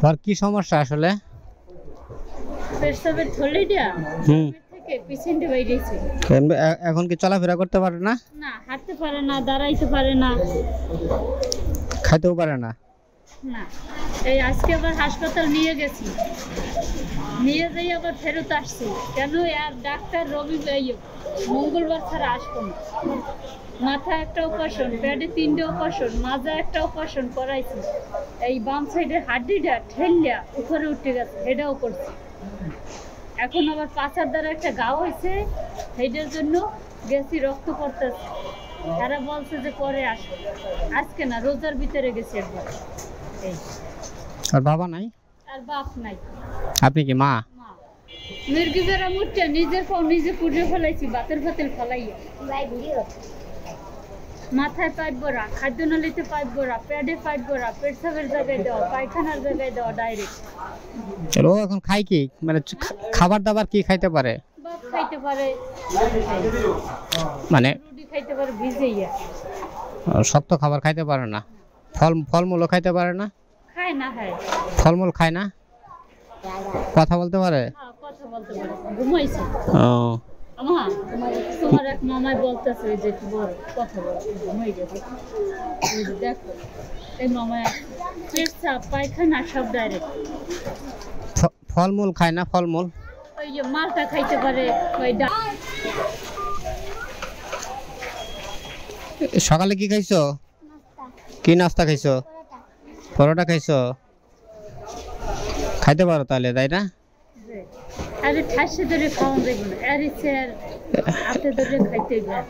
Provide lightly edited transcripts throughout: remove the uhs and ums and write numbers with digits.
তোর কি সমস্যা আসলে? পেশাবের থলিটা থেকে পেশেন্টে বাইরেছে। এখন কি চলাফেরা করতে পারে না? না, হাঁটতে পারে না, দাঁড়াইতে পারে না, খাইতেও পারে না। না। এই আজকে আবার হাসপাতাল নিয়ে গেছি, নিয়ে যাই আবার ফেরত আসছি। কেন? আর ডাক্তার মঙ্গলবার ছাড়া আসবো না। মাথা একটা অপারেশন, পেটে 3টে অপারেশন, মাজা একটা অপারেশন করাইছি। এই বাম সাইডের হাড্ডিটা ঠেললিয়া উপরে উঠে গেছে, এটাও করছি। এখন আবার পাছার দ্বারা একটা ঘাও হয়েছে, সেইটার জন্য গেছি, রক্ত পড়তেছে। তারা বলছে যে পরে আসো, আজকে না, রোজার ভিতরে গেছি একবার। এই আর বাবা নাই? আর বাপ নাই। আপনি কি মা? মির্গি বেড়া মুটটা নিজের পাও নিজে পুড়ে ফেলাইছি, বাতের ফাতেল ফেলাইয়া। মাথায় পাইপ ভরা, খাদ্য নালিতে পাইপ ভরা, পেটে পাইপ ভরা, পেটসাবের জায়গায় দেওয়া, পায়খানার জায়গায় দেওয়া, ডাইরেক্ট। ও এখন খায় কি? মানে খাবার দাবার কি খাইতে পারে? বাপ খাইতে পারে, মানে রুটি খাইতে পারে ভিজাইয়া। শক্ত খাবার খাইতে পারে না? ফলমূলও খাইতে পারে না? খায় না, খায়। ফলমূল খায় না? কথা বলতে পারে? হ্যাঁ, কথা বলতে পারে। ঘুমাইছে। ও আমা, তোমার এক মামাই বলতেছে যে বড় কথা বল, ঘুমাই গেছে। দেখো, এই মামাই পেশাব পায়খানা সব ডাইরেক্ট। ফলমূল খায় না? ফলমূল ওই যে মালটা খাইতে পারে, ওই সকালে কি খাইছো? কি নাস্তা খাইছো? পরোটা খাইছো? খাইতে পারো তাহলে, তাই না? আরে ঠাসে ধরে খাওয়া যাবে না, আরে স্যার হাতে ধরে খাইতে যাবে।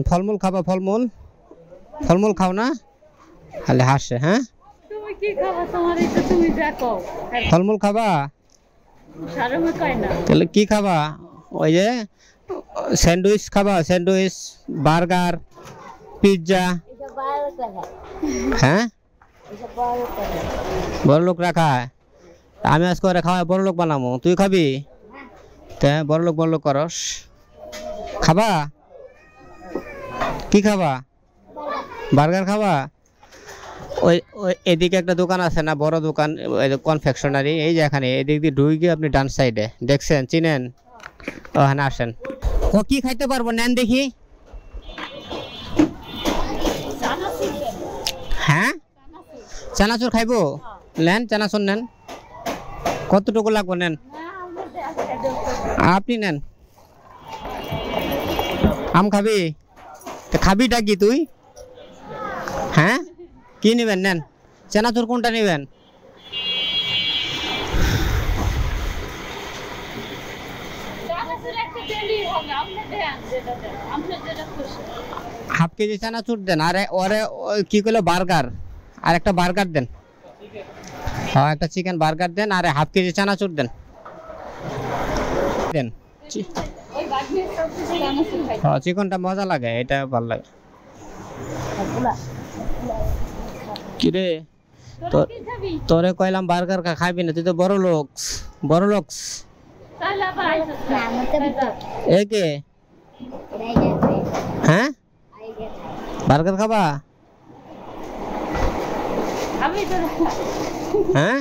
ফলমূল খাবা? ফলমূল খাও না? তাহলে হাসে। হ্যাঁ, তুমি কি খাবা? তোমার এটা তুমি দেখো। ফলমূল খাবা? সারমে কয় না। তাহলে কি খাবা? ওই যে স্যান্ডউইচ খাবা? Sandwich, burger, pizza. হ্যাঁ, বড় লোক রাখা। আমি আজকে ওরা খাওয়া বড় লোক বানাবো, তুই খাবি? তা বড় লোক করস। খাবা? কি খাবা? বার্গার খাবা? ওই এদিকে একটা দোকান আছে না, বড় দোকান, কনফেকশনারি, এই যে এখানে এদিক দিয়ে ঢুকে আপনি ডান সাইডে দেখছেন, চিনেন? ওখানে আসেন। ও কি খাইতে পারবো? নেন দেখি। হ্যাঁ, চানাচুর খাইবো? নেন, চানাচুর নেন। কতটুকু লাগবো? নেন, আপনি নেন। আম খাবি? খাবিটা কি তুই? হ্যাঁ, কি নেবেন? নেন। চানাচুর কোনটা নেবেন? হাফ কেজি চানাচুর দেন। আরে ওরে কি করলো, বার্গার, আর একটা বার্গার দেন। হ্যাঁ, একটা চিকেন বার্গার দেন, আর হাফ কেজি চানাচুর দেন। দেন। হ্যাঁ, চিকেনটা মজা লাগে, এটা ভালো লাগে। কিরে, তোরে কইলাম বার্গার খাবি না, তুই তো বড় লোক। একে হ্যাঁ, বার্গার খাবা? হ্যাঁ,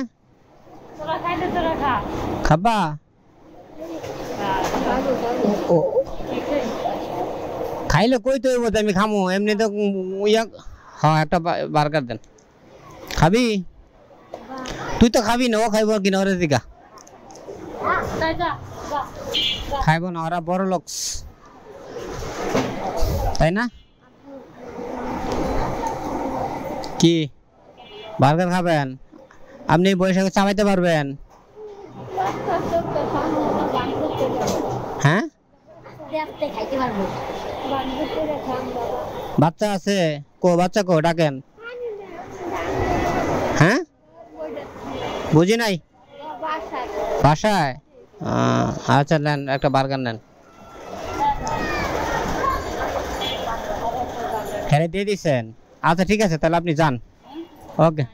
খাবা? খাইলে কই তো আমি খামো, এমনি তো। হ্যাঁ, একটা বার্গার দেন। খাবি? তুই তো খাবি না, ও খাইব কিনা? ওরে দিকা খাইব না, ওরা বড় লোক, তাই না? কি বার্গার খাবেন? আপনি বৈশাখে চাবাইতে পারবেন? হ্যাঁ, বাচ্চা আছে? বাচ্চা ডাকেন। হ্যাঁ, বুঝি নাই। বাসায়? আচ্ছা, নেন, একটা বার্গার নেন। হ্যাঁ, দিয়ে দিচ্ছেন? আচ্ছা, ঠিক আছে, তাহলে আপনি যান। ওকে,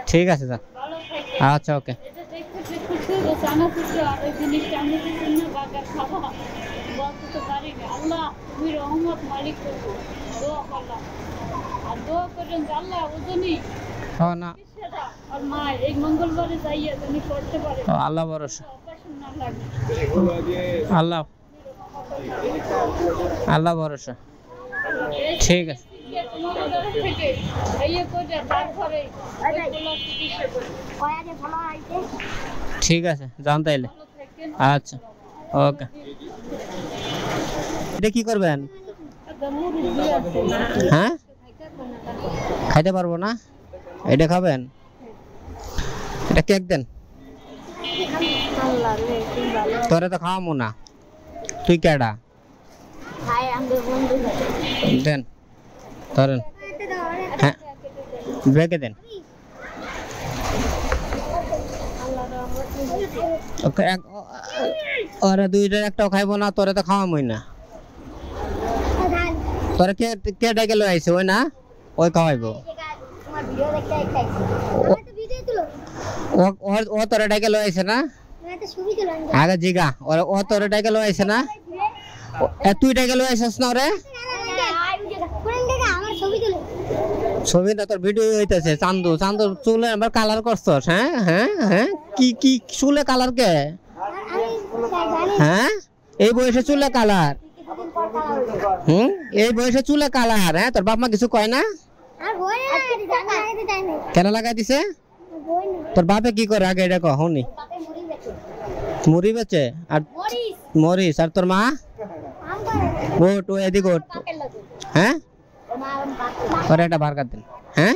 ঠিক আছে, যান। আচ্ছা, ওকে। আল্লাহ তুমি রহমত মালিক করবো, দোয়া করলাম। আর দোয়া করেন যে আল্লাহ ওজনই হ্যাঁ না সেটা আর মা এই মঙ্গলবারে যাইয়া তুমি করতে পারে ও, আল্লাহ ভরসা অপারেশন না লাগে আল্লাহ আল্লাহ ভরসা ঠিক আছে থেকে এই করে তারপরে ওইগুলো চিকিৎসা করে কয়াতে ভালো হইছে ঠিক আছে যান তাইলে ভালো থাকেন আচ্ছা ওকে এটা কি করবেন হ্যাঁ খাইতে পারবো না এটা খাবেন এটা কেক দেন তোরে তো খাওয়াবো না তুই কেডা দেন ধরেন হ্যাঁ ব্রেকে দেন ওরা দুইটার একটাও খাইবো না তোরে তো খাওয়ামই না তোরা কে কে ডেকে লই আইছে ওই না ওই খাওয়াইবো ও তোরা ডেকে লই আইছে না আগে জিগা ও তোরা ডেকে লই আইছে না তুই ডেকে লই আইছিস না ওরে ছবি না তোর ভিডিও হইতেছে চান্দু চান্দু চুলে আবার কালার করছস হ্যাঁ হ্যাঁ হ্যাঁ কি কি চুলে কালার কে হ্যাঁ এই বয়সে চুলে কালার এই বয়সে চুলে কালার হ্যাঁ তোর বাপ মা কিছু কয় না কেন লাগাই দিছে তোর বাপে কি করে আগে এটা কহনি মুড়ি বেচে আর মরিস আর তোর মা ওট ও এদিক ওট হ্যাঁ ওর একটা বার কাট দেন হ্যাঁ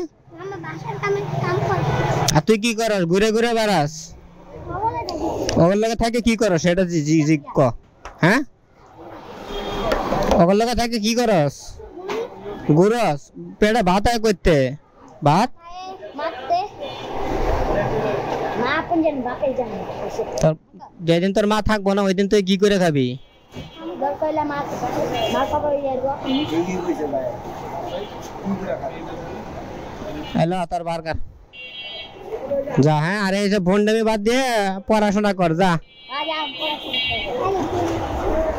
আর তুই কি করস ঘুরে ঘুরে বেড়াস ওর লগে থাকে কি করস সেটা জি জি ক হ্যাঁ ওর লগে থাকে কি করস ঘুরস পেটে ভাত আয় করতে ভাত তোর যেদিন তোর মা থাকবো না ওই দিন তুই কি করে খাবি হ্যালো তোর বার্গার যা হ্যাঁ আরে এই যে ভন্ডামি বাদ দিয়ে পড়াশোনা কর যা